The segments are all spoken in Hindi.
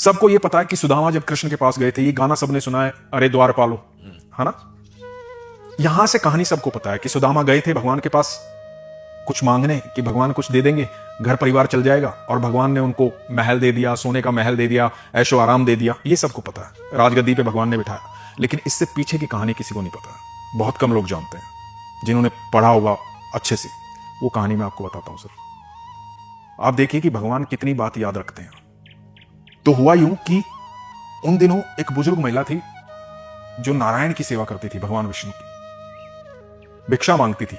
सबको ये पता है कि सुदामा जब कृष्ण के पास गए थे, ये गाना सबने सुना है, अरे द्वारपालो, है ना। यहां से कहानी सबको पता है कि सुदामा गए थे भगवान के पास कुछ मांगने कि भगवान कुछ दे देंगे, घर परिवार चल जाएगा, और भगवान ने उनको महल दे दिया, सोने का महल दे दिया, ऐशो आराम दे दिया। ये सबको पता है, राजगद्दी पे भगवान ने बिठाया। लेकिन इससे पीछे की कहानी किसी को नहीं पता है, बहुत कम लोग जानते हैं। जिन्होंने पढ़ा होगा अच्छे से, वो कहानी मैं आपको बताता हूं सर। आप देखिए कि भगवान कितनी बात याद रखते हैं। तो हुआ यूं कि उन दिनों एक बुजुर्ग महिला थी जो नारायण की सेवा करती थी, भगवान विष्णु की। भिक्षा मांगती थी,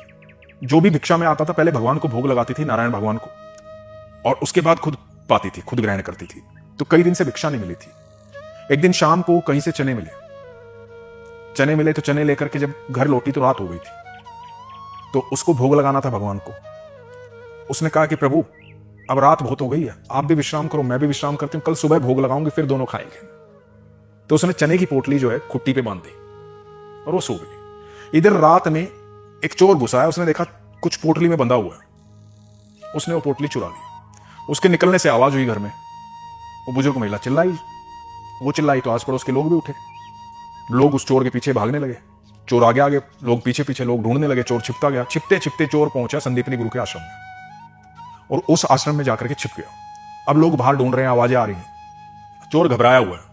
जो भी भिक्षा में आता था पहले भगवान को भोग लगाती थी, नारायण भगवान को, और उसके बाद खुद पाती थी, खुद ग्रहण करती थी। तो कई दिन से भिक्षा नहीं मिली थी। एक दिन शाम को कहीं से चने मिले तो चने लेकर के जब घर लौटी तो रात हो गई थी। तो उसको भोग लगाना था भगवान को। उसने कहा कि प्रभु अब रात बहुत हो गई है, आप भी विश्राम करो, मैं भी विश्राम करती हूँ, कल सुबह भोग लगाऊंगी, फिर दोनों खाएंगे। तो उसने चने की पोटली जो है खुट्टी पे बांध दी और वो सो गई। इधर रात में एक चोर घुसा है, उसने देखा कुछ पोटली में बंधा हुआ है, उसने वो पोटली चुरा ली। उसके निकलने से आवाज हुई घर में, वो बुजुर्ग महिला चिल्लाई। वो चिल्लाई तो आस पड़ोस के लोग भी उठे, लोग उस चोर के पीछे भागने लगे। चोर आगे आगे, लोग पीछे पीछे, लोग ढूंढने लगे। चोर छिपता गया, छिपते छिपते चोर पहुंचा संदीपनी गुरु के आश्रम में, और उस आश्रम में जाकर के छिप गया। अब लोग बाहर ढूंढ रहे हैं, आवाजें आ रही हैं। चोर घबराया हुआ है।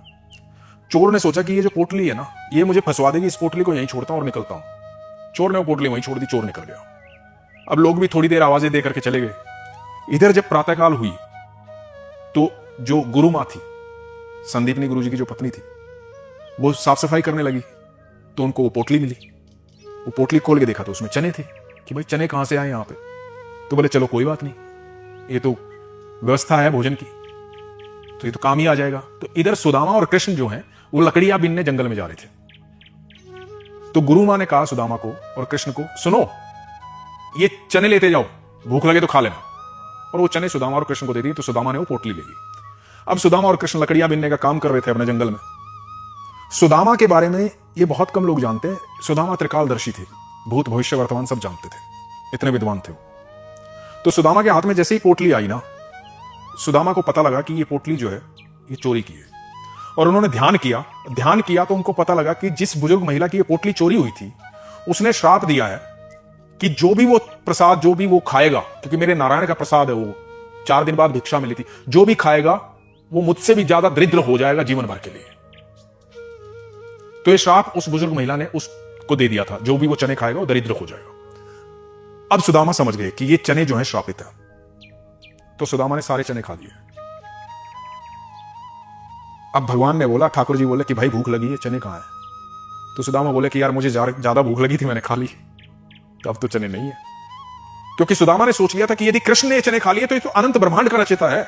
चोर ने सोचा कि ये जो पोटली है ना, ये मुझे फंसवा देगी, इस पोटली को यहीं छोड़ता हूं और निकलता हूं। चोर ने वो पोटली वहीं छोड़ दी, चोर निकल गया। अब लोग भी थोड़ी देर आवाजें दे करके चले गए। इधर जब प्रातःकाल हुई तो जो गुरु मां थी, संदीपनी गुरु जी की जो पत्नी थी, वो साफ सफाई करने लगी। तो उनको वो पोटली मिली। वो पोटली खोल के देखा तो उसमें चने थे। कि भाई चने कहां से आए यहां पे? तो बोले चलो कोई बात नहीं, ये तो व्यवस्था है भोजन की, तो ये तो काम ही आ जाएगा। तो इधर सुदामा और कृष्ण जो हैं वो लकड़ियां बीनने जंगल में जा रहे थे। तो गुरु मां ने कहा सुदामा को और कृष्ण को, सुनो, ये चने लेते जाओ, भूख लगे तो खा लेना। और वो चने सुदामा और कृष्ण को दे दिए। तो सुदामा ने वो पोटली ले ली। अब सुदामा और कृष्ण लकड़ियां बीनने का काम कर रहे थे अपने जंगल में। सुदामा के बारे में ये बहुत कम लोग जानते हैं। सुदामा त्रिकालदर्शी थे, भूत भविष्य वर्तमान सब जानते थे, इतने विद्वान थे वो। तो सुदामा के हाथ में जैसे ही पोटली आई ना, सुदामा को पता लगा कि ये पोटली जो है ये चोरी की है। और उन्होंने ध्यान किया तो उनको पता लगा कि जिस बुजुर्ग महिला की ये पोटली चोरी हुई थी, उसने श्राप दिया है कि जो भी वो प्रसाद, जो भी वो खाएगा, क्योंकि मेरे नारायण का प्रसाद है, वो 4 दिन बाद भिक्षा मिली थी, जो भी खाएगा वो मुझसे भी ज्यादा दरिद्र हो जाएगा जीवन भर के लिए। तो ये श्राप उस बुजुर्ग महिला ने उसको दे दिया था, जो भी वो चने खाएगा वो दरिद्र हो जाएगा। अब सुदामा समझ गए कि ये चने जो हैं श्रापित है। तो सुदामा ने सारे चने खा लिए। अब भगवान ने बोला, ठाकुर जी बोले कि भाई भूख लगी है, चने कहां है? तो सुदामा बोले कि यार मुझे ज्यादा भूख लगी थी, मैंने खा ली, तो अब तो चने नहीं है। क्योंकि सुदामा ने सोच लिया था कि यदि कृष्ण ने चने खा लिए तो ये तो अनंत ब्रह्मांड का रचयिता है,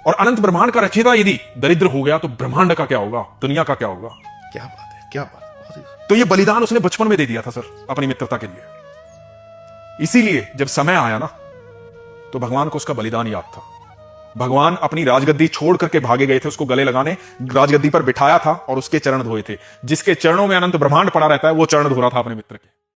और अनंत ब्रह्मांड का रचयिता यदि दरिद्र हो गया तो ब्रह्मांड का क्या होगा, दुनिया का क्या होगा। क्या बात है, क्या बात है। तो ये बलिदान उसने बचपन में दे दिया था सर, अपनी मित्रता के लिए। इसीलिए जब समय आया ना, तो भगवान को उसका बलिदान याद था। भगवान अपनी राजगद्दी छोड़ करके भागे गए थे उसको गले लगाने, राजगद्दी पर बिठाया था और उसके चरण धोए थे। जिसके चरणों में अनंत ब्रह्मांड पड़ा रहता है, वो चरण धो रहा था अपने मित्र के।